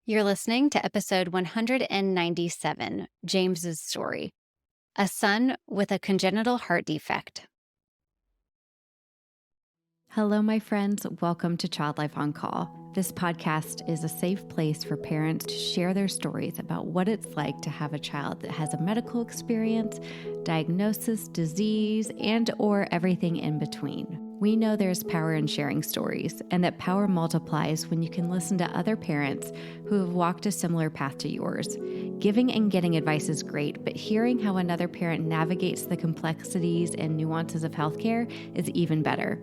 You're listening to episode 197, James's story, a son with a congenital heart defect. Hello, my friends. Welcome to Child Life on Call. This podcast is a safe place for parents to share their stories about what it's like to have a child that has a medical experience, diagnosis, disease, and or everything in between. We know there's power in sharing stories, and that power multiplies when you can listen to other parents who have walked a similar path to yours. Giving and getting advice is great, but hearing how another parent navigates the complexities and nuances of healthcare is even better.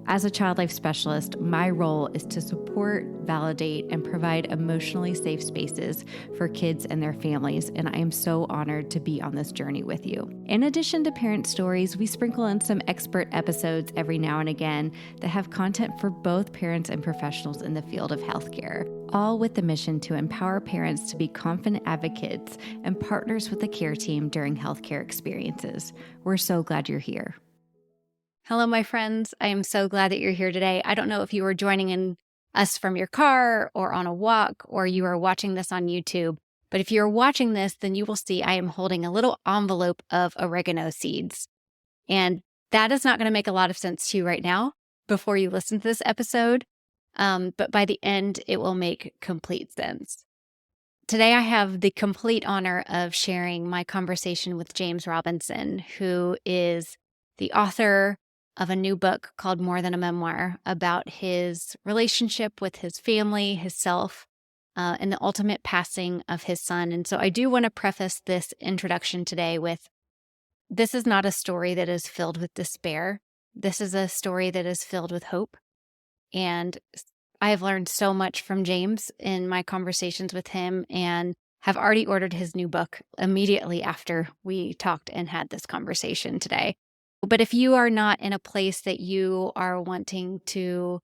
As a child life specialist, my role is to support, validate, and provide emotionally safe spaces for kids and their families, and I am so honored to be on this journey with you. In addition to parent stories, we sprinkle in some expert episodes every now and again that have content for both parents and professionals in the field of healthcare, all with the mission to empower parents to be confident advocates and partners with the care team during healthcare experiences. We're so glad you're here. Hello, my friends. I am so glad that you're here today. I don't know if you are joining us from your car or on a walk, or you are watching this on YouTube, but if you're watching this, then you will see I am holding a little envelope of oregano seeds. And that is not going to make a lot of sense to you right now before you listen to this episode, but by the end, it will make complete sense. Today, I have the complete honor of sharing my conversation with James Robinson, who is the author of a new book called More Than a Memoir about his relationship with his family, his self, and the ultimate passing of his son. And so I do want to preface this introduction today with, this is not a story that is filled with despair. This is a story that is filled with hope. And I have learned so much from James in my conversations with him and have already ordered his new book immediately after we talked and had this conversation today. But if you are not in a place that you are wanting to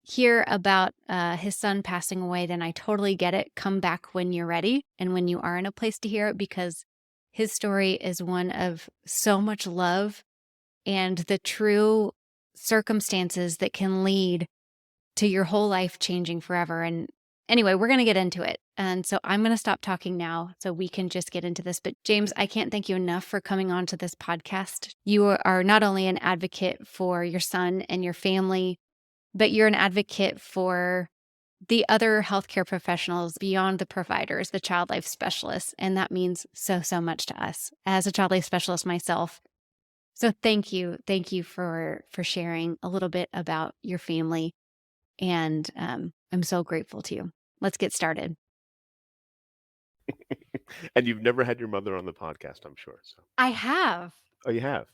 hear about his son passing away, then I totally get it. Come back when you're ready and when you are in a place to hear it, because his story is one of so much love and the true circumstances that can lead to your whole life changing forever. And anyway, we're going to get into it. And so I'm going to stop talking now so we can just get into this. But James, I can't thank you enough for coming on to this podcast. You are not only an advocate for your son and your family, but you're an advocate for the other healthcare professionals beyond the providers, the child life specialists. And that means so, so much to us as a child life specialist myself. So thank you. Thank you for sharing a little bit about your family. And I'm so grateful to you. Let's get started. And you've never had your mother on the podcast, I'm sure. So. I have. Oh, you have?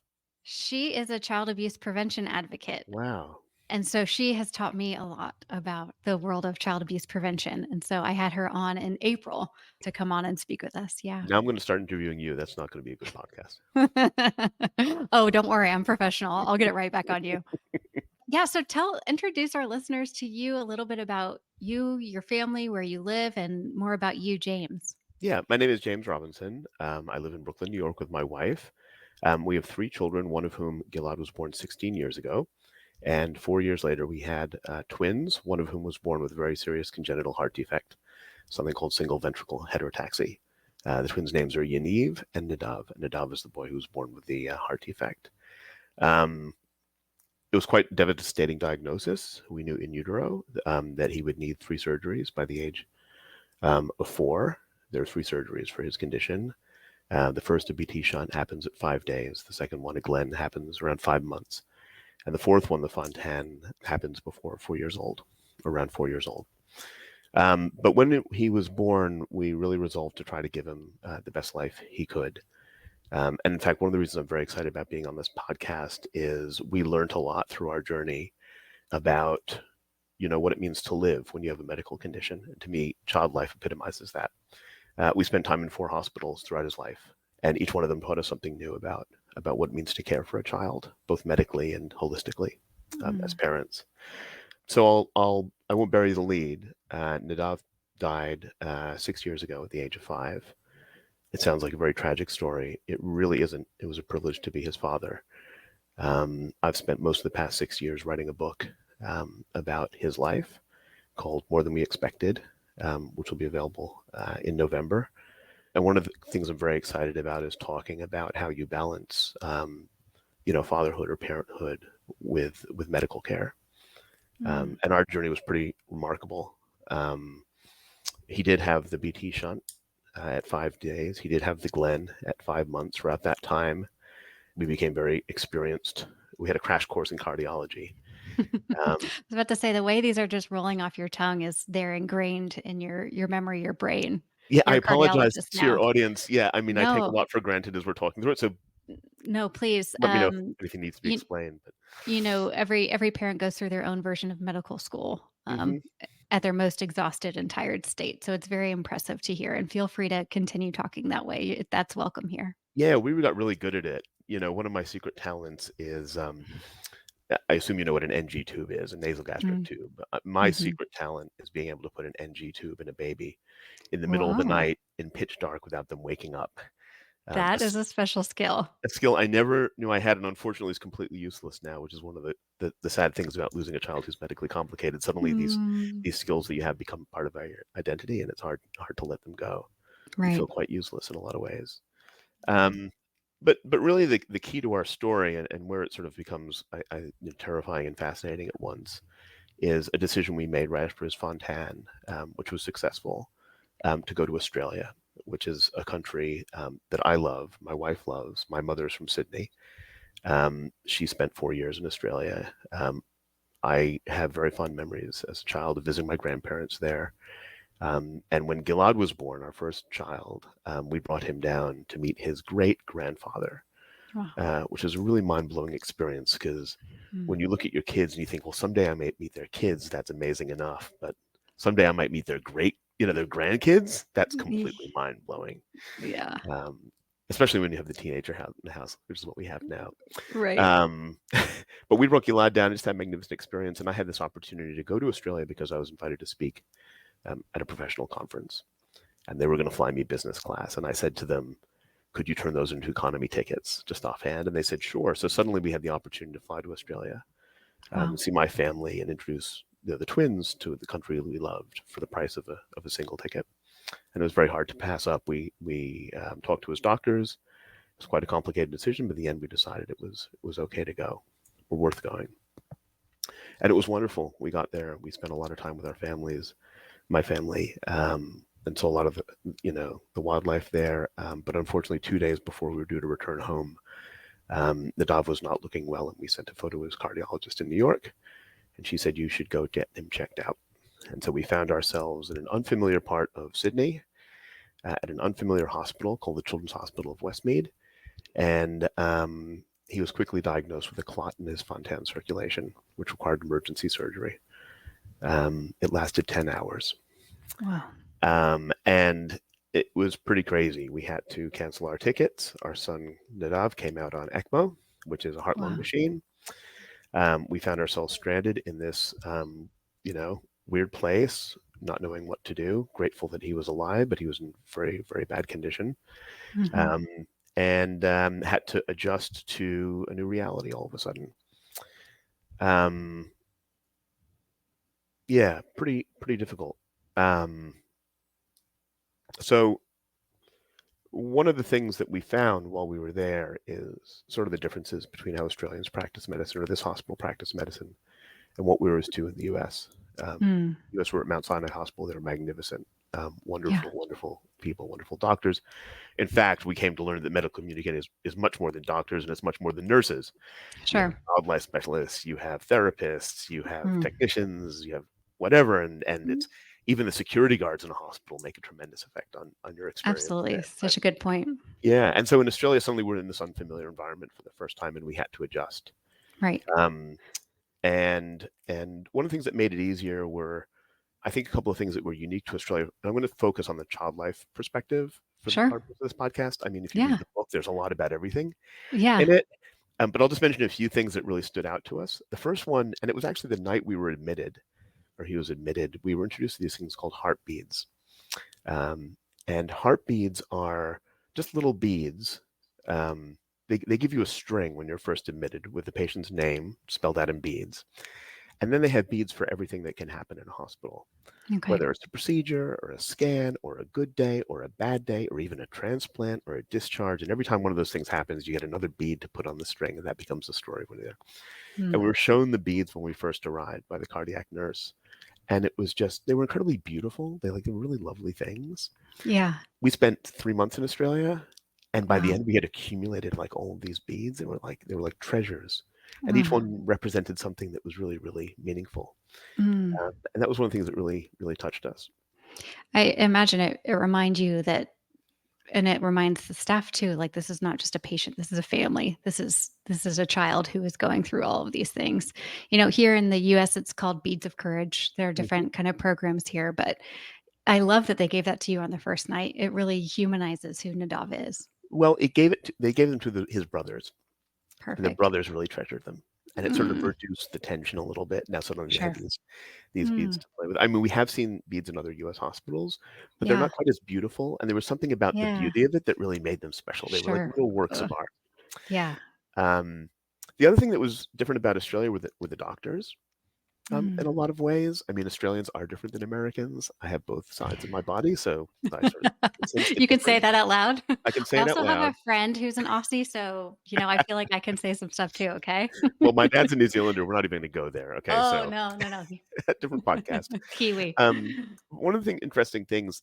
She is a child abuse prevention advocate. Wow. And so she has taught me a lot about the world of child abuse prevention. And so I had her on in April to come on and speak with us. Yeah. Now I'm going to start interviewing you. That's not going to be a good podcast. Oh, don't worry. I'm professional. I'll get it right back on you. Yeah. So introduce our listeners to you a little bit about you, your family, where you live, and more about you, James. Yeah, my name is James Robinson. I live in Brooklyn, New York with my wife. We have 3 children, one of whom, Gilad, was born 16 years ago. And 4 years later, we had twins, one of whom was born with a very serious congenital heart defect, something called single ventricle heterotaxy. The twins' names are Yaniv and Nadav. Nadav is the boy who was born with the heart defect. It was quite a devastating diagnosis. We knew in utero that he would need 3 surgeries by the age of 4. There are 3 surgeries for his condition. The first, a BT shunt, happens at 5 days. The second one, a Glenn, happens around 5 months. And the fourth one, the Fontan, happens before 4 years old, around 4 years old. But when he was born, we really resolved to try to give him the best life he could. And in fact, one of the reasons I'm very excited about being on this podcast is we learned a lot through our journey about, what it means to live when you have a medical condition. And to me, child life epitomizes that. We spent time in 4 hospitals throughout his life, and each one of them taught us something new about what it means to care for a child, both medically and holistically, as parents. So I won't bury the lead. Nadav died 6 years ago at the age of 5. It sounds like a very tragic story. It really isn't. It was a privilege to be his father. I've spent most of the past 6 years writing a book about his life called More Than We Expected. which will be available in November. And one of the things I'm very excited about is talking about how you balance, fatherhood or parenthood with medical care. And our journey was pretty remarkable. Um, he did have the BT shunt at 5 days. He did have the Glen at 5 months. Throughout that time, we became very experienced. We had a crash course in cardiology. I was about to say the way these are just rolling off your tongue is they're ingrained in your memory, your brain. Yeah, I You're a apologize cardiologist to your now. audience. Yeah, I mean, I take a No, lot for granted as we're talking through it. So no, please. let me know if anything needs to be You explained. But every parent goes through their own version of medical school, hmm at their most exhausted and tired state. So it's very impressive to hear. And feel free to continue talking that way. That's welcome here. yeah, we got really good at it. One of my secret talents is I assume you know what an NG tube is, a nasal gastric Mm, tube. My mhm. secret talent is being able to put an NG tube in a baby in the middle of the Wow, night in pitch dark without them waking up. A, that is a special skill. a skill I never knew I had, and unfortunately is completely useless now, which is one of the sad things about losing a child who's medically complicated. Suddenly, these Mm, these skills that you have become part of your identity, and it's hard to let them go. You right. feel quite useless in a lot of ways. Mm. Um, but really, the key to our story and where it sort of becomes terrifying and fascinating at once is a decision we made right after his Fontan, which was successful, to go to Australia, which is a country that I love, my wife loves. My mother's from Sydney. She spent 4 years in Australia. I have very fond memories as a child of visiting my grandparents there. And when Gilad was born, our first child, we brought him down to meet his great grandfather, Wow. which is a really mind blowing experience because Mm. when you look at your kids and you think, well, someday I might meet their kids, that's amazing enough. But someday I might meet their grandkids. That's completely Eesh. mind blowing. Yeah. Um, Especially when you have the teenager in the house, which is what we have now. Right. Um, but we broke Gilad down, just had a magnificent experience. And I had this opportunity to go to Australia because I was invited to speak at a professional conference. And they were going to fly me business class. And I said to them, could you turn those into economy tickets just offhand? And they said, sure. So suddenly we had the opportunity to fly to Australia, Wow. see my family and introduce the twins to the country we loved for the price of a single ticket. And it was very hard to pass up. We talked to his doctors. It was quite a complicated decision, but in the end we decided it was okay to go. We're worth going. And it was wonderful. We got there. We spent a lot of time with our families, my family, and saw a lot of the wildlife there. But unfortunately, 2 days before we were due to return home, Nadav was not looking well, and we sent a photo to his cardiologist in New York, and she said you should go get him checked out. And so we found ourselves in an unfamiliar part of Sydney, at an unfamiliar hospital called the Children's Hospital of Westmead, and he was quickly diagnosed with a clot in his Fontan circulation, which required emergency surgery. It lasted 10 hours. Wow. And it was pretty crazy. We had to cancel our tickets. Our son Nadav came out on ECMO, which is a heart lung Wow. machine. We found ourselves stranded in this, weird place, not knowing what to do. Grateful that he was alive, but he was in very, very bad condition, Mhm. um, and had to adjust to a new reality all of a sudden. Um, yeah, pretty difficult. So one of the things that we found while we were there is sort of the differences between how Australians practice medicine, or this hospital practice medicine, and what we were used to in the U.S. Mm. U.S. We're at Mount Sinai Hospital. They're magnificent, Yeah. wonderful, wonderful people, wonderful doctors. In fact, we came to learn that medical communication is much more than doctors, and it's much more than nurses. You have Sure. child life specialists, you have therapists, you have Mm. technicians, you have whatever, and Mm. it's even the security guards in a hospital make a tremendous effect on your experience Absolutely. there. But Such a good point. yeah, and so in Australia, suddenly we're in this unfamiliar environment for the first time, and we had to adjust. Right. Um, and one of the things that made it easier were, I think, a couple of things that were unique to Australia. And I'm going to focus on the child life perspective for the Sure. purpose of this podcast. I mean, if you read Yeah. the book, there's a lot about everything Yeah. in it. But I'll just mention a few things that really stood out to us. The first one, and it was actually the night we were admitted, or he was admitted, we were introduced to these things called heart beads. And heart beads are just little beads. They give you a string when you're first admitted with the patient's name spelled out in beads. And then they have beads for everything that can happen in a hospital, Okay. whether it's a procedure or a scan or a good day or a bad day or even a transplant or a discharge. And every time one of those things happens, you get another bead to put on the string, and that becomes the story when you're there. And we Mm. were shown the beads when we first arrived by the cardiac nurse. And it was just, they were incredibly beautiful. They were really lovely things. Yeah. We spent 3 months in Australia, and by the Wow. end, we had accumulated like all of these beads. They were like treasures, and each Mm. one represented something that was really, really meaningful. Mm. And that was one of the things that really, really touched us. I imagine it reminds you that, and it reminds the staff too, like, this is not just a patient, this is a family. This is a child who is going through all of these things. Here in the US, it's called Beads of Courage. There are Mhm. different kind of programs here, but I love that they gave that to you on the first night. It really humanizes who Nadav is. Well, they gave them to his brothers, and the Perfect. brothers really treasured them, and it sort of Mm. reduced the tension a little bit. Now suddenly they had Sure. these beads Mm. to play with. I mean, we have seen beads in other US hospitals, but they're Yeah. not quite as beautiful, and there was something about the Yeah. beauty of it that really made them special. They were like Sure. little works Ugh. of art. Yeah. Um, the other thing that was different about Australia were the doctors, in Mm. a lot of ways. I mean, Australians are different than Americans. I have both sides of my body, so I sort of can sense the You can say difference. that out loud. I can I say it out also have loud. a friend who's an Aussie, so, I feel like I can say some stuff too, okay? Well, my dad's a New Zealander. We're not even gonna go there, okay? Oh, So, no, no, no. different podcast. Kiwi. One of the interesting things,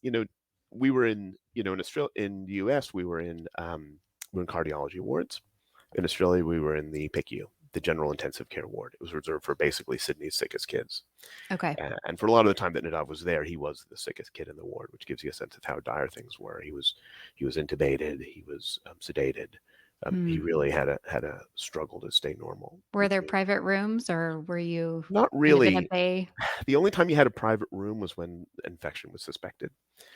we were in Australia, in the US, we were in cardiology wards. In Australia, we were in the PICU, the general intensive care ward. It was reserved for basically Sydney's sickest kids. Okay. And for a lot of the time that Nadav was there, he was the sickest kid in the ward, which gives you a sense of how dire things were. He was intubated, he was sedated. He Mm. really had a struggle to stay normal. Were there private rooms, or were you Not kind of in a really. bay? The only time you had a private room was when infection was suspected.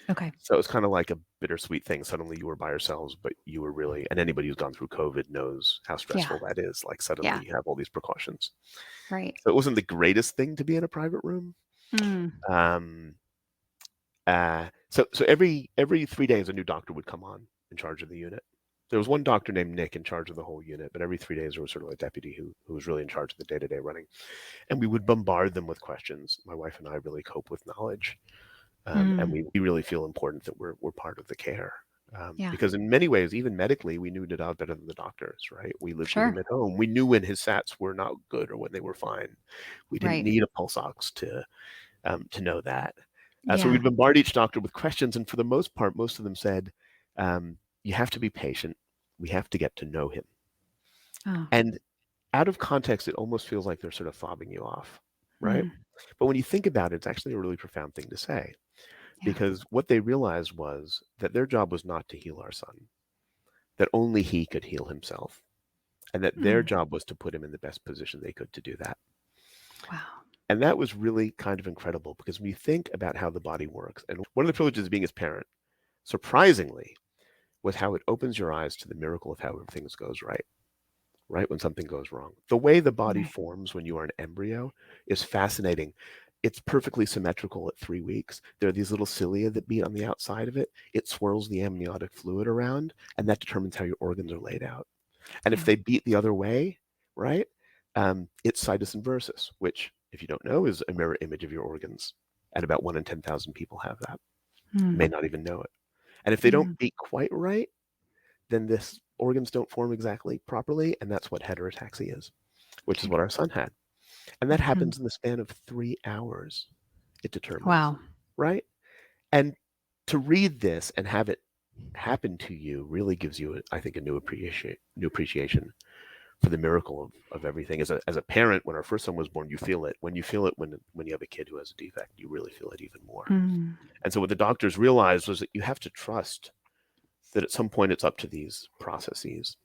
Okay. So it was kind of like a bittersweet thing. Suddenly you were by yourselves, but you were really, and anybody who's gone through COVID knows how Yeah. stressful that is. Like suddenly Yeah. you have all these precautions. Right. So it wasn't the greatest thing to be in a private room. Mm. Um, so every 3 days a new doctor would come on in charge of the unit. There was one doctor named Nick in charge of the whole unit, but every 3 days there was sort of a deputy who was really in charge of the day-to-day running. And we would bombard them with questions. My wife and I really cope with knowledge. And Mm. we really feel important that we're part of the care. Yeah. Because in many ways, even medically, we knew Nadav better than the doctors, right? We lived with Sure. him at home. We knew when his sats were not good or when they were fine. We didn't Right. need a pulse ox to know that. So Yeah. we'd bombard each doctor with questions, and for the most part, most of them said, "You have to be patient. We have to get to know him." Oh. And out of context, it almost feels like they're sort of fobbing you off, right? Mm. But when you think about it, it's actually a really profound thing to say, Yeah. because what they realized was that their job was not to heal our son, that only he could heal himself, and that their Mm. job was to put him in the best position they could to do that. Wow. And that was really kind of incredible, because when you think about how the body works, and one of the privileges of being his parent, surprisingly, was how it opens your eyes to the miracle of how things goes right when something goes wrong. The way the body Right. forms when you are an embryo is fascinating. It's perfectly symmetrical at 3 weeks. There are these little cilia that beat on the outside of it. It swirls the amniotic fluid around, and that determines how your organs are laid out. And if Yeah. they beat the other way, right, it's situs inversus, which, if you don't know, is a mirror image of your organs. And about 1 in 10,000 people have that. You may Mm. not even know it. And if they don't Mm. beat quite right, then this organs don't form exactly properly, and that's what heterotaxy is, which is Okay. what our son had. And that Mhm. happens in the span of 3 hours, it determines, Wow. right? And to read this and have it happen to you really gives you, I think, a new appreciation for the miracle of everything. As a parent, when our first son was born, you feel it. When you feel it when you have a kid who has a defect, you really feel it even more. Mm. And so what the doctors realized was that you have to trust that at some point it's up to these processes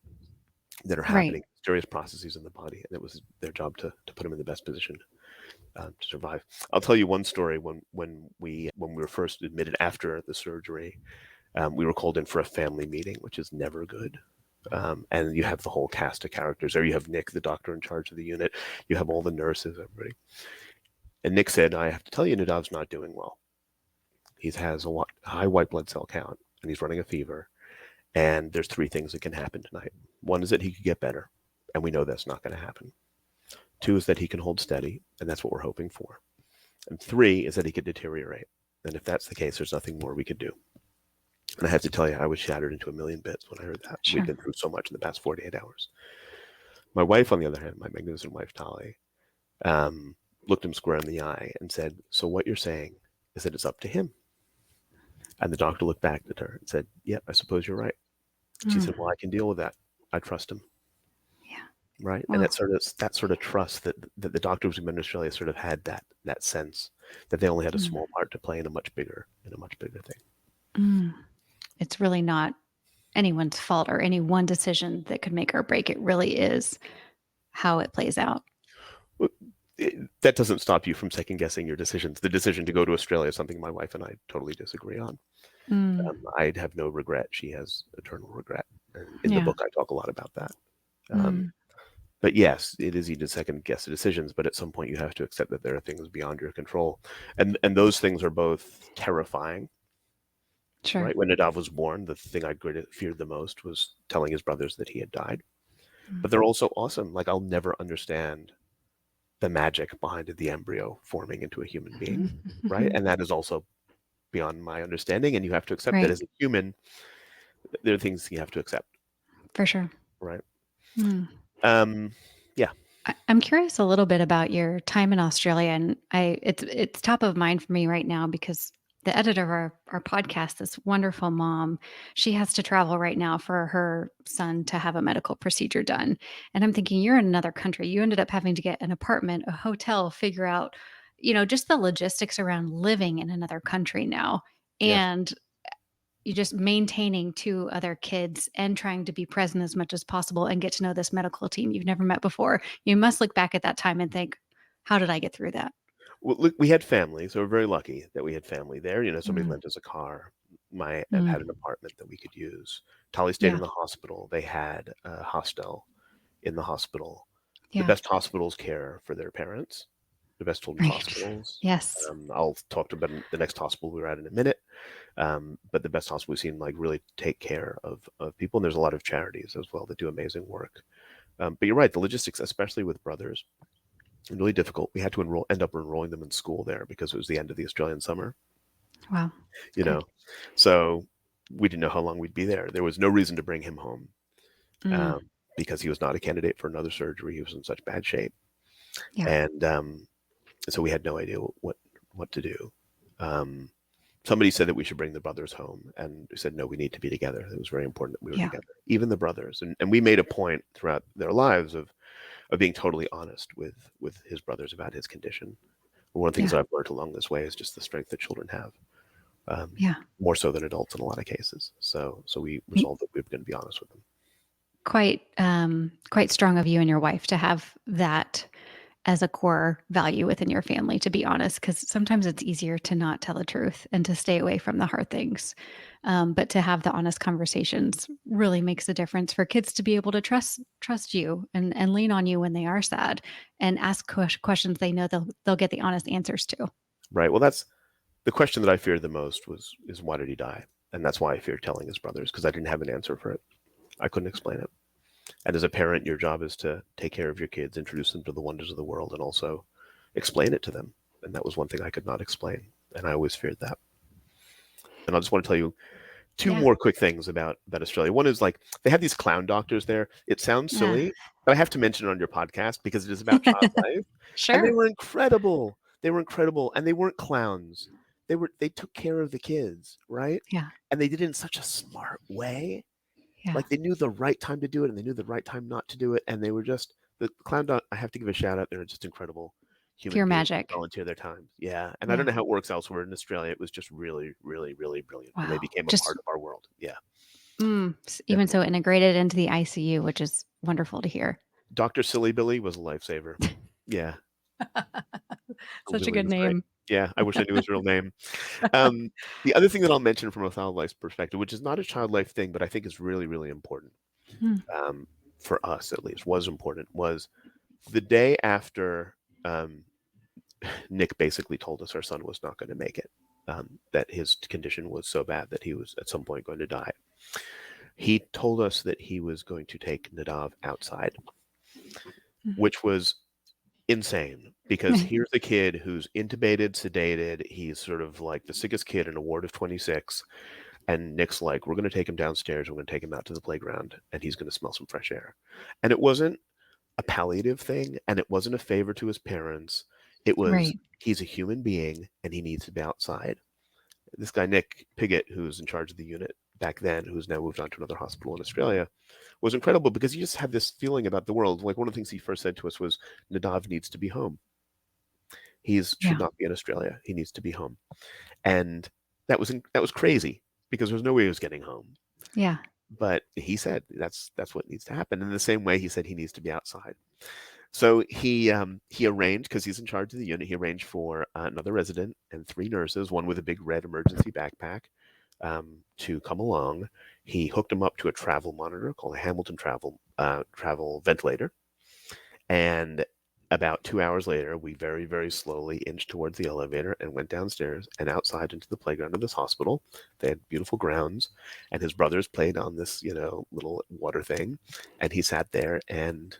that are Right. happening, mysterious processes in the body, and it was their job to put them in the best position to survive. I'll tell you one story. When we were first admitted after the surgery, we were called in for a family meeting, which is never good. And you have the whole cast of characters there. You have Nick, the doctor in charge of the unit. You have all the nurses, everybody. And Nick said, "I have to tell you, Nadav's not doing well. He has a high white blood cell count, and he's running a fever. And there's 3 things that can happen tonight. One is that he could get better, and we know that's not going to happen. 2 is that he can hold steady, and that's what we're hoping for. And 3 is that he could deteriorate. And if that's the case, there's nothing more we could do. And I have to tell you, I was shattered into a million bits when I heard that. We'd Sure. been through so much in the past 48 hours. My wife, on the other hand, my magnificent wife, Tali, looked him square in the eye and said, "So what you're saying is that it's up to him?" And the doctor looked back at her and said, "Yep, I suppose you're right." She said, "Well, I can deal with that. I trust him." Yeah. Right. And Well, that sort of trust that the doctors in Australia sort of had that sense that they only had a small part to play in a much bigger thing. it's really not anyone's fault or any one decision that could make or break. It really is how it plays out. Well, that doesn't stop you from second guessing your decisions. The decision to go to Australia is something my wife and I totally disagree on. Mm, I'd have no regret. She has eternal regret. And in the yeah. book, I talk a lot about that. Mm, But yes, it is easy to second guess the decisions, but at some point you have to accept that there are things beyond your control. And those things are both terrifying, sure. right? When Nadav was born, the thing I feared the most was telling his brothers that he had died. But they're also awesome. Like, I'll never understand the magic behind the embryo forming into a human being, right? And that is also beyond my understanding. And you have to accept that Right. as a human, there are things you have to accept, For sure. right? Mm. Um, yeah. I'm curious a little bit about your time in Australia, and it's top of mind for me right now because the editor of our podcast, this wonderful mom, she has to travel right now for her son to have a medical procedure done. And I'm thinking, you're in another country. You ended up having to get an apartment, a hotel, figure out, just the logistics around living in another country now. Yeah. And you just maintaining 2 other kids and trying to be present as much as possible and get to know this medical team you've never met before. You must look back at that time and think, "How did I get through that?" Well, look, we had family, so we're very lucky that we had family there. Somebody Mm, lent us a car. My Ev had an mm, apartment that we could use. Tali stayed in yeah, the hospital. They had a hostel in the hospital. The yeah, best hospitals care for their parents, the best children's right. hospitals. Yes, I'll talk about the next hospital we were at in a minute. But the best hospital we've seen like really take care of people. And there's a lot of charities as well that do amazing work. But you're right, the logistics, especially with brothers, really difficult. We had to end up enrolling them in school there because it was the end of the Australian summer, wow, you okay. know. So we didn't know how long we'd be there. There was no reason to bring him home Mm, um, because he was not a candidate for another surgery. He was in such bad shape, yeah, and so we had no idea what to do. Um, Somebody said that we should bring the brothers home, and we said no, we need to be together. It was very important that we were yeah, together, even the brothers, and we made a point throughout their lives of being totally honest with his brothers about his condition. One of the things yeah, that I've learned along this way is just the strength that children have, um, yeah. more so than adults in a lot of cases. So we resolved that we were going to be honest with them. Quite strong of you and your wife to have that as a core value within your family, to be honest, because sometimes it's easier to not tell the truth and to stay away from the hard things. But to have the honest conversations really makes a difference for kids to be able to trust you and lean on you when they are sad and ask questions they know they'll get the honest answers to. Right. Well, that's the question that I feared the most is why did he die? And that's why I feared telling his brothers because I didn't have an answer for it. I couldn't explain it. And as a parent, your job is to take care of your kids, introduce them to the wonders of the world, and also explain it to them. And that was one thing I could not explain, and I always feared that. And I just want to tell you two Yeah. more quick things about Australia. One is like they have these clown doctors there. It sounds Yeah. silly, but I have to mention it on your podcast because it is about child life. And they Sure. were incredible. They were incredible. And they weren't clowns. They took care of the kids, right? Yeah. And they did it in such a smart way. Yeah. Like they knew the right time to do it and they knew the right time not to do it. And they were just the clown doc, I have to give a shout out. They're just incredible human Pure beings who magic. volunteer their time. Yeah. And I don't Yeah. know how it works elsewhere in Australia. It was just really, really, really brilliant. And they Wow. became a part Just of our world. Yeah. even so Definitely. integrated into the ICU, which is wonderful to hear. Dr. Silly Billy was a lifesaver. Yeah. Uncle Such a Billy good was great. name. Yeah. I wish I knew his real name. Um, the other thing that I'll mention from a child life perspective, which is not a child life thing, but I think is really, really important, Hmm. um, for us at least, was important, was the day after um, Nick basically told us our son was not going to make it, that his condition was so bad that he was at some point going to die. He told us that he was going to take Nadav outside, Mhm. which was insane, because here's a kid who's intubated, sedated. He's sort of like the sickest kid in a ward of 26. And Nick's like, we're going to take him downstairs. We're going to take him out to the playground and he's going to smell some fresh air. And it wasn't a palliative thing, and it wasn't a favor to his parents. It was, Right. he's a human being and he needs to be outside. This guy, Nick Piggott, who's in charge of the unit back then, who's now moved on to another hospital in Australia, was incredible because he just had this feeling about the world. Like, one of the things he first said to us was, Nadav needs to be home. He should Yeah. not be in Australia. He needs to be home. And that was crazy because there's no way he was getting home. Yeah. But he said that's what needs to happen. In the same way, he said he needs to be outside. So he arranged, because he's in charge of the unit. He arranged for another resident and 3 nurses, one with a big red emergency backpack, to come along. He hooked him up to a travel monitor called a Hamilton travel ventilator, and about 2 hours later, we very, very slowly inched towards the elevator and went downstairs and outside into the playground of this hospital. They had beautiful grounds, and his brothers played on this, little water thing, and he sat there and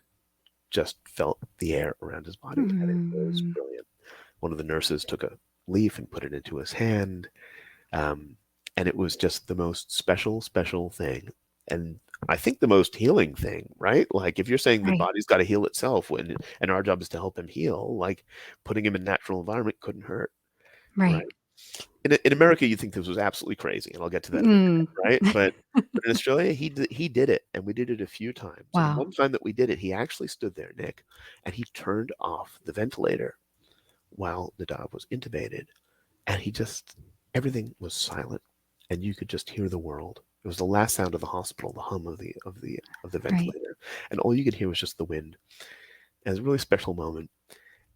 just felt the air around his body, and it was Mm. brilliant. One of the nurses took a leaf and put it into his hand, and it was just the most special, special thing. And I think the most healing thing, right? Like, if you're saying the Right. body's got to heal itself, and our job is to help him heal, like, putting him in a natural environment couldn't hurt, right? Right. In America, you think this was absolutely crazy, and I'll get to that in a Mm. minute, right? But in Australia, he did it, and we did it a few times. And the Wow. one time that we did it, he actually stood there, Nick, and he turned off the ventilator while Nadav was intubated, and everything was silent, and you could just hear the world. It was the last sound of the hospital, the hum of the Right. ventilator, and all you could hear was just the wind. And it was a really special moment.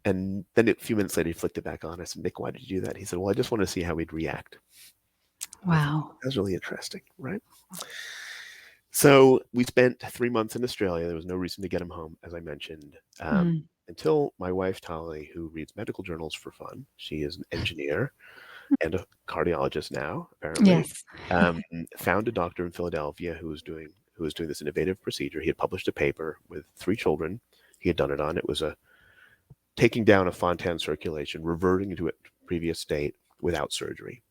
And then a few minutes later, he flicked it back on. I said, Nick, why did you do that? He said, well, I just wanted to see how he'd react. And I thought, Wow. that's really interesting, right? So we spent 3 months in Australia. There was no reason to get him home, as I mentioned, Mm. until my wife, Tali, who reads medical journals for fun, she is an engineer and a cardiologist now, apparently, Yes. found a doctor in Philadelphia who was doing this innovative procedure. He had published a paper with 3 children. He had done it on. It was a taking down a Fontan circulation, reverting to its previous state without surgery,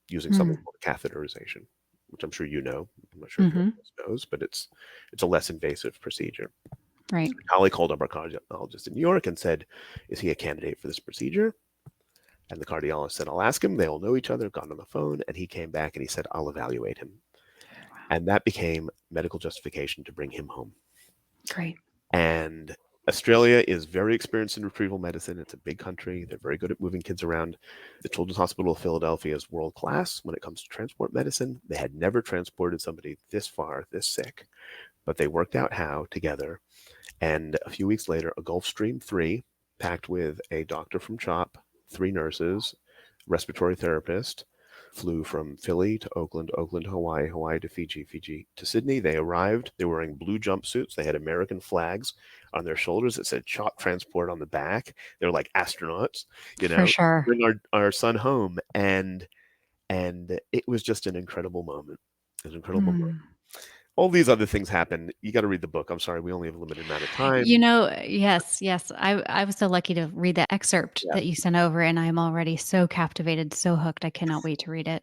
using something Mm. called catheterization, which I'm sure you know. I'm not sure if your Hmm. audience knows, but it's a less invasive procedure. Right. Holly called up our cardiologist in New York and said, is he a candidate for this procedure? And the cardiologist said, I'll ask him. They all know each other, got on the phone, and he came back and he said, I'll evaluate him. And that became medical justification to bring him home. Great. And Australia is very experienced in retrieval medicine. It's a big country. They're very good at moving kids around. The Children's Hospital of Philadelphia is world class when it comes to transport medicine. They had never transported somebody this far, this sick, but they worked out how together. And a few weeks later, a Gulfstream 3 packed with a doctor from CHOP, 3 nurses, respiratory therapist, flew from Philly to Oakland, Oakland to Hawaii, Hawaii to Fiji, Fiji to Sydney. They arrived. They were wearing blue jumpsuits. They had American flags on their shoulders that said CHOP Transport on the back. They were like astronauts, For sure. bring our son home. And it was just an incredible moment. It was an incredible moment. Mm. All these other things happen. You got to read the book. I'm sorry, we only have a limited amount of You time. know, yes, yes. I was so lucky to read that excerpt Yeah. that you sent over, and I'm already so captivated, so hooked. I cannot wait to read it.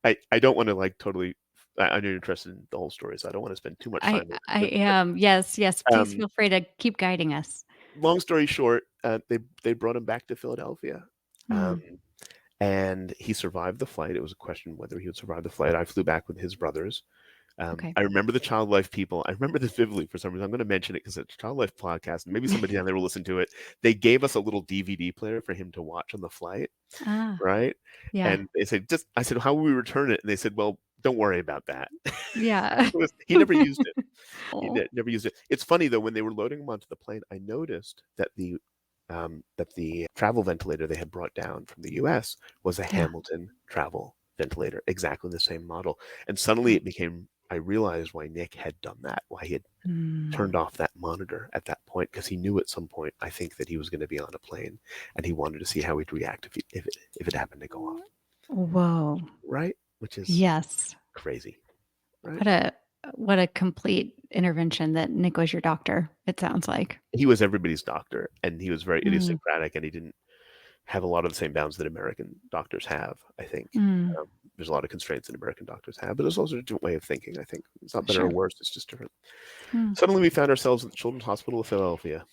I don't want to like totally. I know you're interested in the whole story, so I don't want to spend too much I time with I it. am. Yes, yes. Please Um, feel free to keep guiding us. long story short, they brought him back to Philadelphia, Mm. and he survived the flight. It was a question whether he would survive the flight. I flew back with his brothers. Okay. I remember the Child Life people. I remember this vividly for some reason. I'm going to mention it because it's a Child Life podcast, and maybe somebody down there will listen to it. They gave us a little DVD player for him to watch on the flight, Ah, right? yeah. And they said, I said, how will we return it? And they said, well, don't worry about that. Yeah. He never used it. Oh, Never used it. It's funny though, when they were loading him onto the plane, I noticed that the travel ventilator they had brought down from the U.S. was a yeah. Hamilton travel ventilator, exactly the same model. And suddenly I realized why Nick had done that, why he had Mm. turned off that monitor at that point, because he knew at some point, I think, that he was going to be on a plane, and he wanted to see how he'd react if it happened to go off, Whoa. right? Which is Yes. crazy, right? What a what a complete intervention that Nick was your doctor, it sounds like. He was everybody's doctor, and he was very Mm, idiosyncratic, and he didn't have a lot of the same bounds that American doctors have, I think. mm, There's a lot of constraints that American doctors have, but there's also a different way of thinking, I think. It's not better or sure. worse, it's just different. Mm, Suddenly we found ourselves at the Children's Hospital of Philadelphia,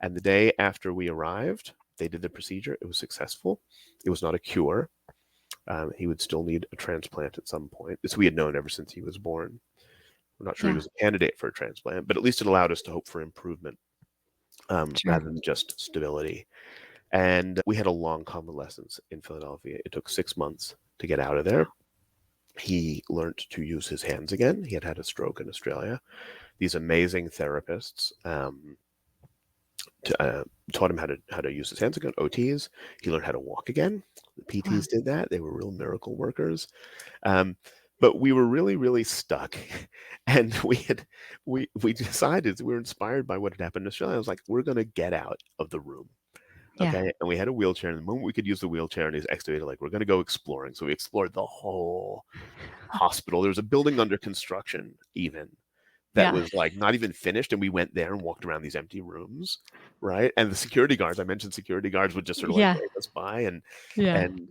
and the day after we arrived, they did the procedure. It was successful. It was not a cure. He would still need a transplant at some point. This we had known ever since he was born. We're not sure he yeah, was a candidate for a transplant, but at least it allowed us to hope for improvement sure. rather than just stability. And we had a long convalescence in Philadelphia. It took 6 months to get out of there. He learned to use his hands again. He had had a stroke in Australia. These amazing therapists taught him how to use his hands again. OTs. He learned how to walk again. The Wow. PTs did that. They were real miracle workers. Um, but we were really stuck, and we decided, we were inspired by what had happened in Australia. I was like, we're going to get out of the room. Yeah. Okay. And we had a wheelchair. And the moment we could use the wheelchair and his excavator, like, we're going to go exploring. So we explored the whole hospital. There was a building under construction, even that Yeah. was like not even finished. And we went there and walked around these empty rooms. Right. And the security guards, I mentioned security guards would just sort of like Yeah. wave us by Yeah. and,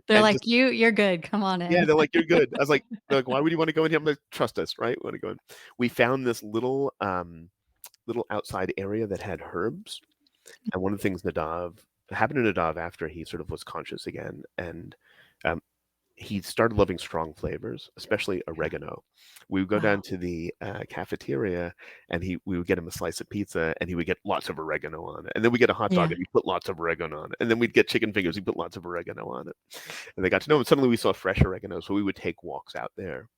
They're and like, just, you're good. Come on yeah, in. they're like, you're good. I was like, they're like, why would you want to go in here? I'm like, trust us. Right. We want to go in. We found this little outside area that had herbs. And one of the things Nadav happened to Nadav after he sort of was conscious again, and um, he started loving strong flavors, especially Yeah. oregano. We would go down Wow. to the cafeteria, and we would get him a slice of pizza, and he would get lots of oregano on it. And then we get a hot dog, Yeah. and he put lots of oregano on it. And then we'd get chicken fingers, he put lots of oregano on it. And they got to know him. Suddenly, we saw fresh oregano, so we would take walks out there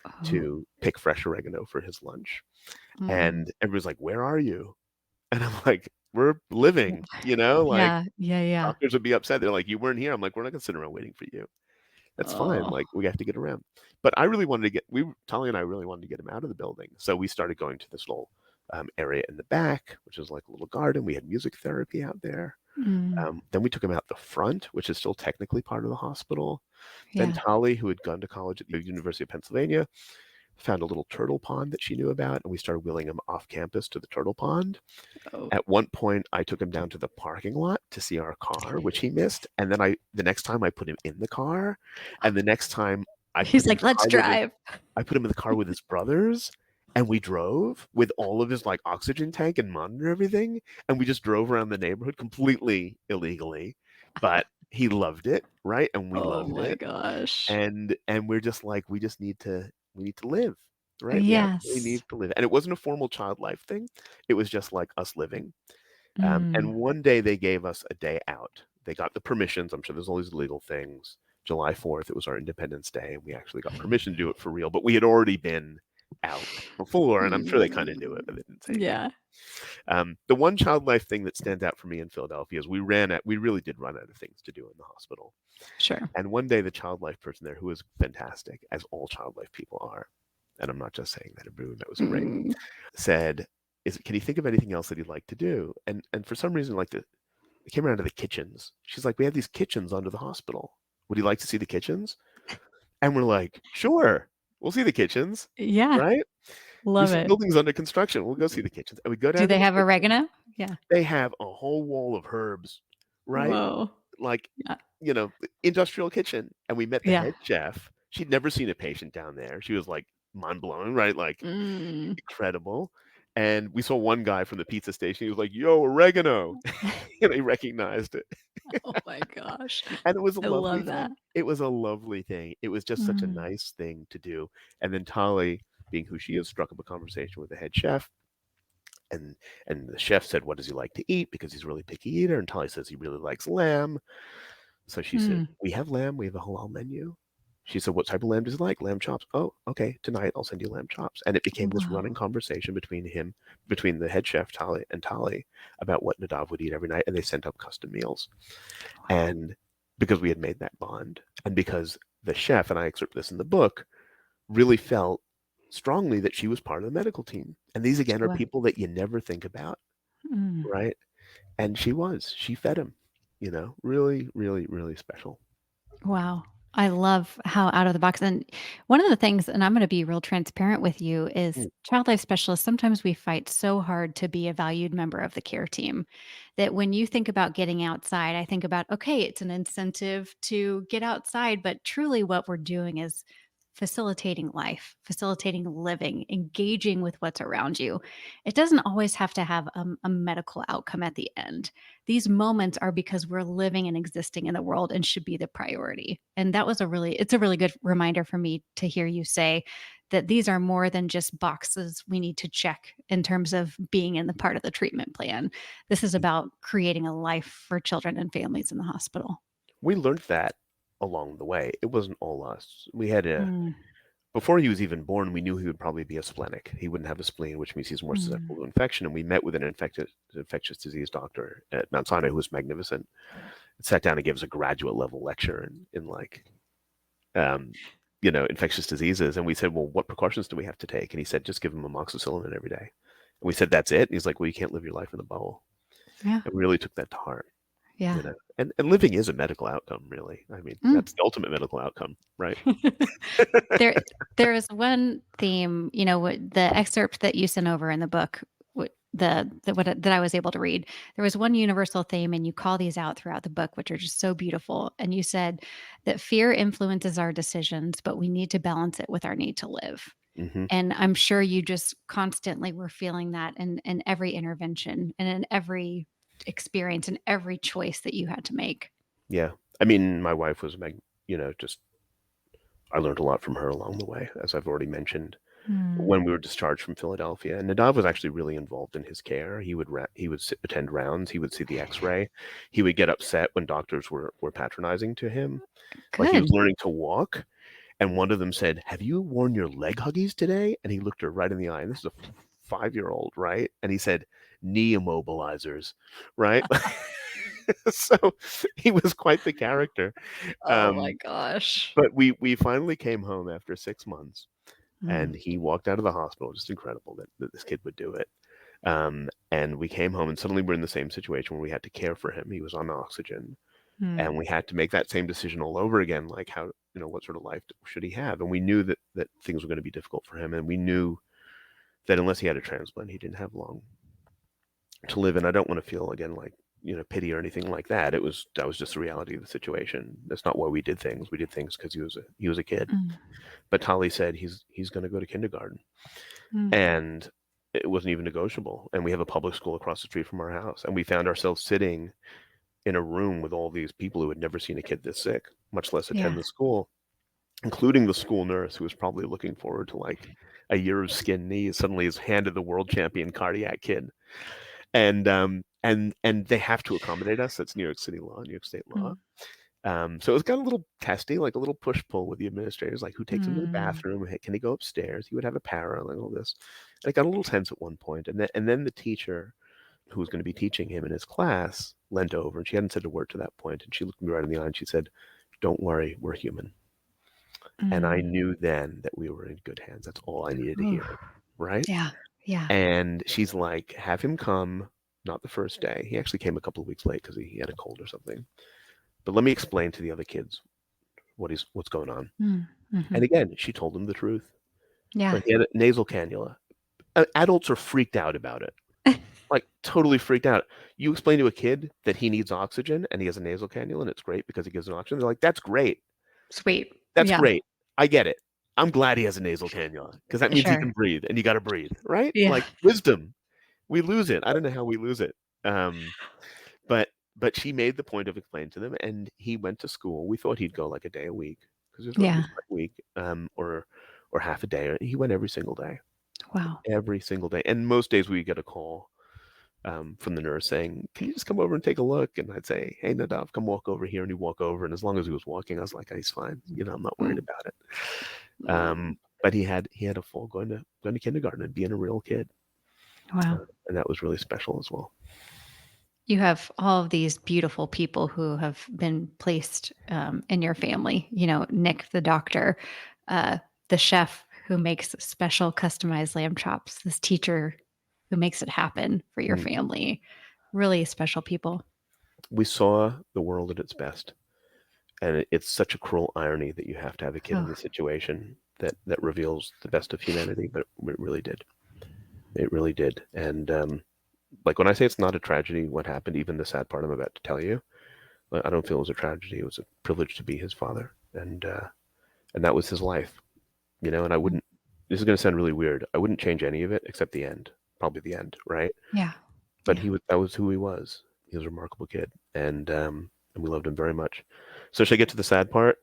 Oh. to pick fresh oregano for his lunch. Mm. And everybody's like, "Where are you?" And I'm like, "We're living, you know, like." Yeah. Yeah. Yeah. Doctors would be upset. They're like, "You weren't here." I'm like, "We're not gonna sit around waiting for you. That's fine. Oh. Like, we have to get around." But I really wanted to get Tali and I really wanted to get him out of the building. So we started going to this little area in the back, which is like a little garden. We had music therapy out there. Mm. Then we took him out the front, which is still technically part of the hospital. Then Yeah. Tali, who had gone to college at the University of Pennsylvania, found a little turtle pond that she knew about, and we started wheeling him off campus to the turtle pond. Oh. At one point, I took him down to the parking lot to see our car, which he missed. And then the next time I put him in the car, and the next time I put He's him in like, the let's car drive. I put him in the car with his brothers, and we drove with all of his like oxygen tank and monitor everything, and we just drove around the neighborhood completely illegally, but he loved it, right? And we Oh loved my it. gosh. And we're just like, we need to live, right? We absolutely Yes. need to live. And it wasn't a formal child life thing. It was just like us living. Mm. And one day they gave us a day out. They got the permissions. I'm sure there's all these legal things. July 4th, it was our Independence Day, and we actually got permission to do it for real. But we had already been out before, and I'm sure they kind of knew it, but they didn't say anything. Yeah. The one child life thing that stands out for me in Philadelphia is we really did run out of things to do in the hospital. Sure. And one day, the child life person there, who was fantastic, as all child life people are, and I'm not just saying that, everyone that was great, Mm. said, can you think of anything else that he'd like to do? And for some reason, like it came around to the kitchens. She's like, we have these kitchens under the hospital. Would you like to see the kitchens? And we're like, sure, we'll see the kitchens, Yeah. right? Love There's it. buildings under construction. We'll go see the kitchens. And we go Do down to they the have kitchen. oregano? Yeah. They have a whole wall of herbs, right? Whoa. Like, Yeah. industrial kitchen. And we met the Yeah. head chef. She'd never seen a patient down there. She was like mind blown, right? Like, Mm. incredible. And we saw one guy from the pizza station. He was like, "Yo, oregano," and he recognized it. Oh my gosh. And it was a I lovely love that. thing. It was a lovely thing. It was just such a Mm. nice thing to do. And then Tali, being who she is, struck up a conversation with the head chef. And the chef said, "What does he like to eat?" Because he's a really picky eater. And Tali says he really likes lamb. So she said, Mm. "We have lamb. We have a halal menu." She said, "What type of lamb does he like?" "Lamb chops." "Oh, okay. Tonight I'll send you lamb chops." And it became this running Wow. conversation between the head chef Tali about what Nadav would eat every night, and they sent up custom meals. Wow. And because we had made that bond, and because the chef, and I excerpt this in the book, really felt strongly that she was part of the medical team. And these again are Wow. people that you never think about, Mm. right? And she fed him, really, really, really special. Wow. I love how out of the box. And one of the things, and I'm going to be real transparent with you, is Mm, child life specialists. Sometimes we fight so hard to be a valued member of the care team that when you think about getting outside, I think about, okay, it's an incentive to get outside. But truly, what we're doing is facilitating life, facilitating living, engaging with what's around you. It doesn't always have to have a medical outcome at the end. These moments are because we're living and existing in the world and should be the priority. And that was it's a really good reminder for me to hear you say that these are more than just boxes we need to check in terms of being in the part of the treatment plan. This is mm. about creating a life for children and families in the hospital. We learned that along the way. It wasn't all us. We had a Mm, Before he was even born, we knew he would probably be a splenic. He wouldn't have a spleen, which means he's more susceptible mm. to infection. And we met with an infectious disease doctor at Mount Sinai who was magnificent. Sat down and gave us a graduate level lecture in like, um, infectious diseases. And we said, well, what precautions do we have to take? And he said, just give him amoxicillin every day. And we said, that's it. And he's like, well, you can't live your life in a bubble. Yeah. And we really took that to heart, Yeah. you know. And living is a medical outcome, really. I mean, Mm. that's the ultimate medical outcome, right? There there is one theme, the excerpt that you sent over in the book, that I was able to read. There was one universal theme, and you call these out throughout the book, which are just so beautiful. And you said that fear influences our decisions, but we need to balance it with our need to live. Hmm. And I'm sure you just constantly were feeling that in every intervention and in every experience and every choice that you had to make. Yeah. I mean, my wife was, just I learned a lot from her along the way, as I've already mentioned. Mm. When we were discharged from Philadelphia, and Nadav was actually really involved in his care. He would attend rounds. He would see the X-ray. He would get upset when doctors were patronizing to him. Like he Good. was learning to walk, and one of them said, "Have you worn your leg huggies today?" And he looked her right in the eye. And this is a 5-year-old, right? And he said, "Knee immobilizers," right? So he was quite the character. Oh my Um, gosh. but we finally came home after 6 months, Mm. and he walked out of the hospital. Just incredible that this kid would do it. And we came home, and suddenly we're in the same situation where we had to care for him. He was on oxygen, Mm. and we had to make that same decision all over again. Like how, what sort of life should he have? And we knew that things were going to be difficult for him, and we knew that unless he had a transplant, he didn't have long to live. And I don't want to feel again like pity or anything like that. That was just the reality of the situation. That's not why we did things. We did things because he was a kid. Mm. But Tali said he's going to go to kindergarten, Mm. and it wasn't even negotiable. And we have a public school across the street from our house, and we found ourselves sitting in a room with all these people who had never seen a kid this sick, much less attend Yeah. the school, including the school nurse who was probably looking forward to like a year of skin knees. Suddenly is handed the world champion cardiac kid, and they have to accommodate us. That's New York City law, New York State law. Mm. So it was got a little testy, like a little push pull with the administrators, like who takes him to the Mm. bathroom? Hey, can he go upstairs? He would have a para, like all this. And it got a little tense at one point, and then the teacher who was going to be teaching him in his class leant over, and she hadn't said a word to that point, and she looked me right in the eye and she said, "Don't worry, we're human." And I Mm. knew then that we were in good hands. That's all I needed to Oof. hear, right? Yeah. Yeah. And she's like, "Have him come." Not the first day. He actually came a couple of weeks late because he had a cold or something. But let me explain to the other kids what's going on. Mm. And Mhm. again, she told him the truth. Yeah. Right? He had a nasal cannula. Adults are freaked out about it, like totally freaked out. You explain to a kid that he needs oxygen and he has a nasal cannula and it's great because he gives an oxygen. They're like, "That's great. Sweet. That's Yeah. great. I get it. I'm glad he has a nasal cannula because that means he Sure. can breathe and you got to breathe, right? Yeah. Like wisdom. We lose it. I don't know how we lose it. Um, but but she made the point of explaining to them, and he went to school. We thought he'd go like a day a week because it Yeah. was like a week, or half a day. He went Wow. every single day, and most days we get a call from the nurse saying, "Can you just come over and take a look?" And I'd say, "Hey, Nadav, come walk over here." And he'd walk over, and as long as he was walking, I was like, "He's fine. I'm not worried Mm. about it." Mm. But he had a full going to kindergarten and being a real kid, Wow. and that was really special as well. You have all of these beautiful people who have been placed in your family. Nick, the doctor, uh, the chef who makes special customized lamb chops, this teacher who makes it happen for your Mm. family. Really special people. We saw the world at its best, And it's such a cruel irony that you have to have a kid in Oh, this situation that reveals the best of humanity, but it really did. It really did. And like when I say it's not a tragedy, what happened, even the sad part I'm about to tell you, I don't feel it was a tragedy. It was a privilege to be his father, and that was his life, And I mm, wouldn't. This is going to sound really weird. I wouldn't change any of it except the end, probably the end, right? yeah, But yeah. that was who he was. He was a remarkable kid, and we loved him very much. So should I get to the sad part?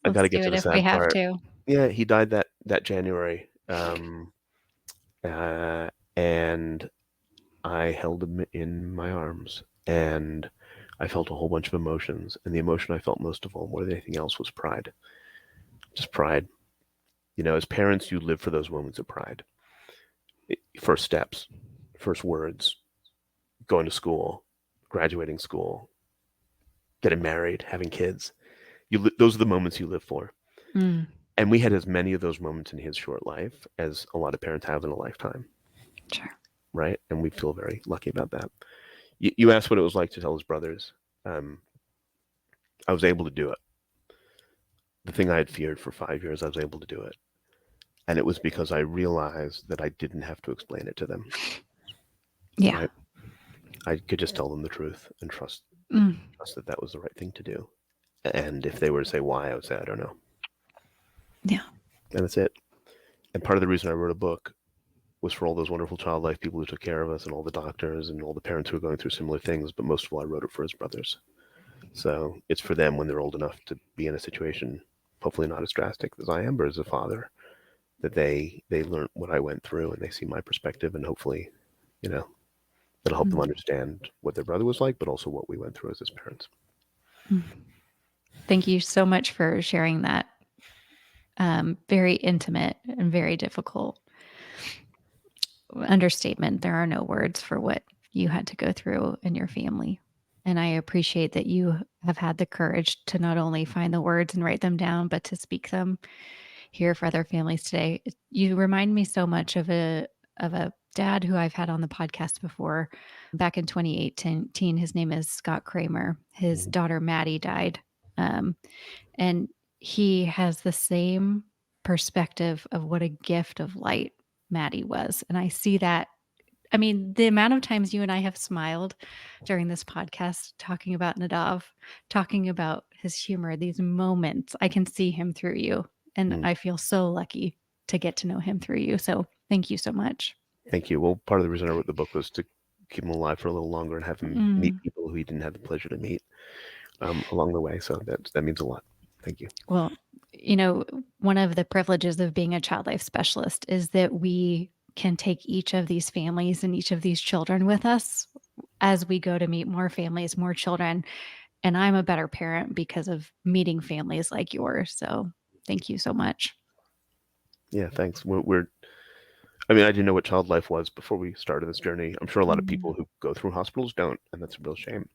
I got Let's to get do to it the if we sad have part. to. Yeah, he died that January, and I held him in my arms, and I felt a whole bunch of emotions. And the emotion I felt most of all, more than anything else, was pride. Just pride. As parents, you live for those moments of pride. First steps, first words, going to school, graduating school, getting married, having kids. Those are the moments you live for. Mm, And we had as many of those moments in his short life as a lot of parents have in a lifetime, sure. right? And we feel very lucky about that. You asked what it was like to tell his brothers. I was able to do it. The thing I had feared for 5 years, I was able to do it. And it was because I realized that I didn't have to explain it to them, Yeah. right? I could just tell them the truth and Mm, trust that that was the right thing to do. And if they were to say why, I would say, I don't know. yeah. And that's it. And part of the reason I wrote a book was for all those wonderful child life people who took care of us and all the doctors and all the parents who were going through similar things. But most of all, I wrote it for his brothers. So it's for them when they're old enough to be in a situation, hopefully not as drastic as I am, but as a father, that they learn what I went through and they see my perspective, and hopefully, you know, it'll help them Mm, understand what their brother was like, but also what we went through as his parents. mm. Thank you so much for sharing that. Very intimate and very difficult understatement. There are no words for what you had to go through in your family. And I appreciate that you have had the courage to not only find the words and write them down, but to speak them here for other families today. You remind me so much of a dad who I've had on the podcast before. Back in 2018, his name is Scott Kramer. His Mm-hmm. daughter Maddie died, um, and he has the same perspective of what a gift of light Maddie was, and I see that. I mean, the amount of times you and I have smiled during this podcast talking about Nadav, talking about his humor, these moments, I can see him through you. And Mm-hmm. I feel so lucky to get to know him through you. So thank you so much. Thank you. Well, part of the reason I wrote the book was to keep him alive for a little longer and have him meet Mm, people who he didn't have the pleasure to meet along the way. So that means a lot. Thank you. well, one of the privileges of being a child life specialist is that we can take each of these families and each of these children with us as we go to meet more families, more children. And I'm a better parent because of meeting families like yours. So thank you so much. Yeah, thanks. I mean, I didn't know what child life was before we started this journey. I'm sure a lot of Mm, people who go through hospitals don't, and that's a real shame.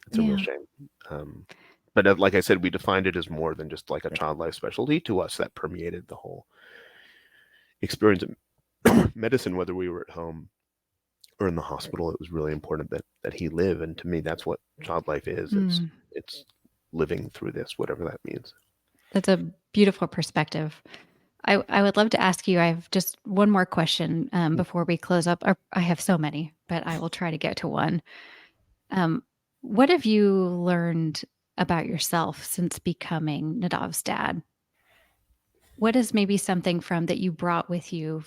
It's a real yeah. shame. But like I said, we defined it as more than just like a child life specialty. To us, that permeated the whole experience of medicine, whether we were at home or in the hospital. It was really important that he live, and to me, that's what child life is. Mm, It's living through this, whatever that means. that's a beautiful perspective. I would love to ask you, I have just one more question before we close up. I have so many, but I will try to get to one. Um, what have you learned about yourself since becoming Nadav's dad? What is maybe something from that you brought with you?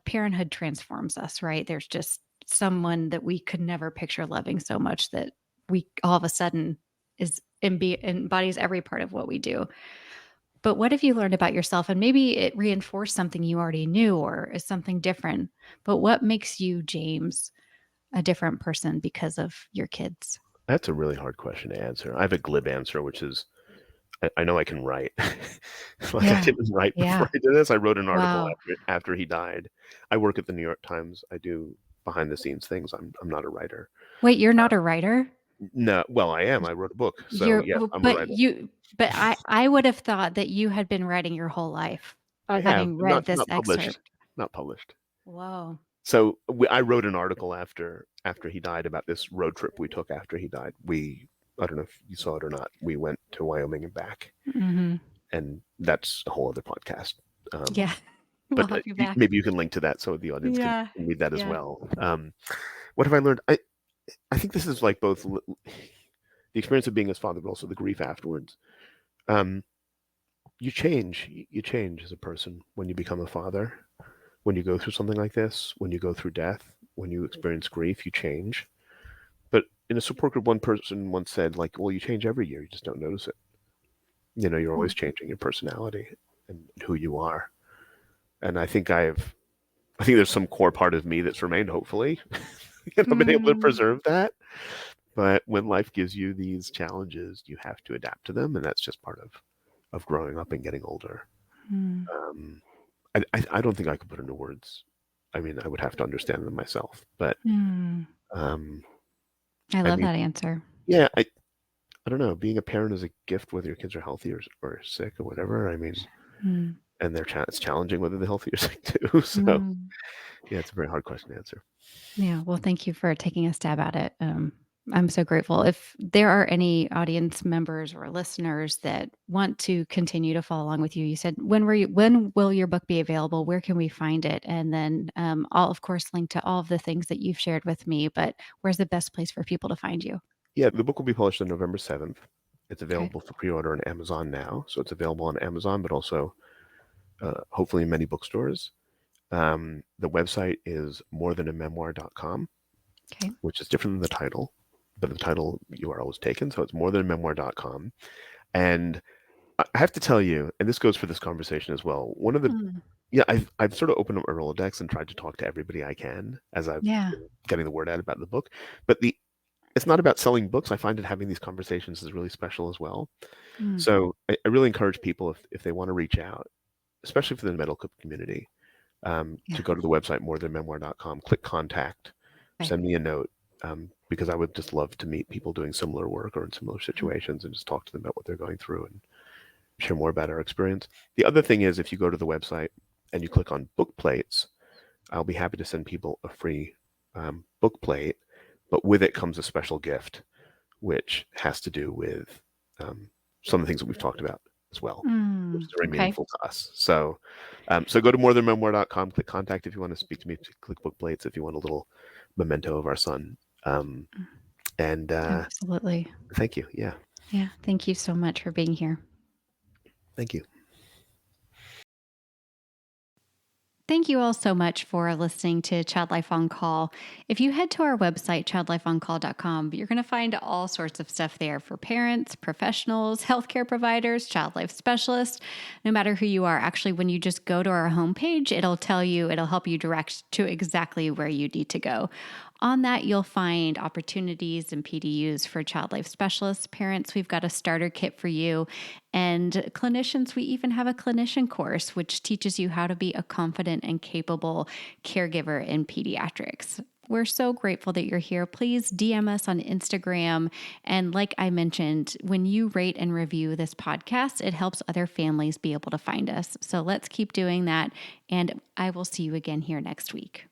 Parenthood transforms us, right? There's just someone that we could never picture loving so much that we all of a sudden embodies every part of what we do. But what have you learned about yourself? And maybe it reinforced something you already knew or is something different. But what makes you, James, a different person because of your kids? That's a really hard question to answer. I have a glib answer, which is I know I can write. Like I Yeah. didn't write before Yeah. I did this. I wrote an article Wow. after he died. I work at the New York Times. I do behind the scenes things. I'm not a writer. Wait, you're not a writer? No, well, I am. I wrote a book, so You're yes, w I'm a but writer. you but I would have thought that you had been writing your whole life, I have, having but read this not published. excerpt. Not published. Whoa. So I wrote an article after he died about this road trip we took after he died. I don't know if you saw it or not. We went to Wyoming and back, Mm-hmm. and that's a whole other podcast. Yeah. We'll But have you back. maybe you can link to that so the audience can Yeah. read that as Yeah. well. What have I learned? I think this is like both the experience of being his father, but also the grief afterwards. Um, you change. You change as a person when you become a father. When you go through something like this, when you go through death, when you experience grief, you change. But in a support group, one person once said, like, well, you change every year. You just don't notice it. You're always changing your personality and who you are. And I think there's some core part of me that's remained, hopefully. I've been able to Mm-hmm. preserve that. But when life gives you these challenges, you have to adapt to them. And that's just part of growing up and getting older. Um, I don't think I could put into words. I mean, I would have to understand them myself. But Mm. um, I I love mean, that answer. yeah, I don't know. Being a parent is a gift, whether your kids are healthy or sick or whatever. I mean, Mm. and it's challenging whether they're healthy or sick too. So Mm. yeah, it's a very hard question to answer. Yeah. Well, thank you for taking a stab at it. I'm so grateful. If there are any audience members or listeners that want to continue to follow along with you, you said, when will your book be available? Where can we find it? And then I'll of course link to all of the things that you've shared with me, but where's the best place for people to find you? Yeah, the book will be published on November 7th. It's Okay. available for pre-order on Amazon now, so it's available on Amazon, but also hopefully in many bookstores. The website is morethan-a-memoir.com, Okay. which is different than the title, but the title URL was taken, so it's morethan-a-memoir.com. And I have to tell you, and this goes for this conversation as well. One of the Mm. Yeah, I've sort of opened up a Rolodex and tried to talk to everybody I can as I've Yeah. been getting the word out about the book. But it's not about selling books. I find that having these conversations is really special as well. Mm. So I really encourage people if they want to reach out, especially for the medical community, Yeah. to go to the website morethanmemoir.com, click contact, Okay. send me a note, because I would just love to meet people doing similar work or in similar Mm. situations and just talk to them about what they're going through and share more about our experience. The other thing is if you go to the website and you click on book plates, I'll be happy to send people a free book plate, but with it comes a special gift, which has to do with some of the things that we've talked about as well, which Mm. is very Okay. meaningful to us. So go to morethanmemoir.com, click contact if you want to speak to me, click book plates if you want a little memento of our son. Um, Mm. and Absolutely. Thank you. Yeah, Yeah. Thank you so much for being here. thank you. Thank you all so much for listening to Child Life on Call. If you head to our website, childlifeoncall.com, you're going to find all sorts of stuff there for parents, professionals, healthcare providers, child life specialists, no matter who you are. Actually, when you just go to our homepage, it'll help you direct to exactly where you need to go. On that, you'll find opportunities and PDUs for child life specialists. Parents, we've got a starter kit for you. And clinicians, we even have a clinician course, which teaches you how to be a confident and capable caregiver in pediatrics. We're so grateful that you're here. Please DM us on Instagram. And like I mentioned, when you rate and review this podcast, it helps other families be able to find us. So let's keep doing that. And I will see you again here next week.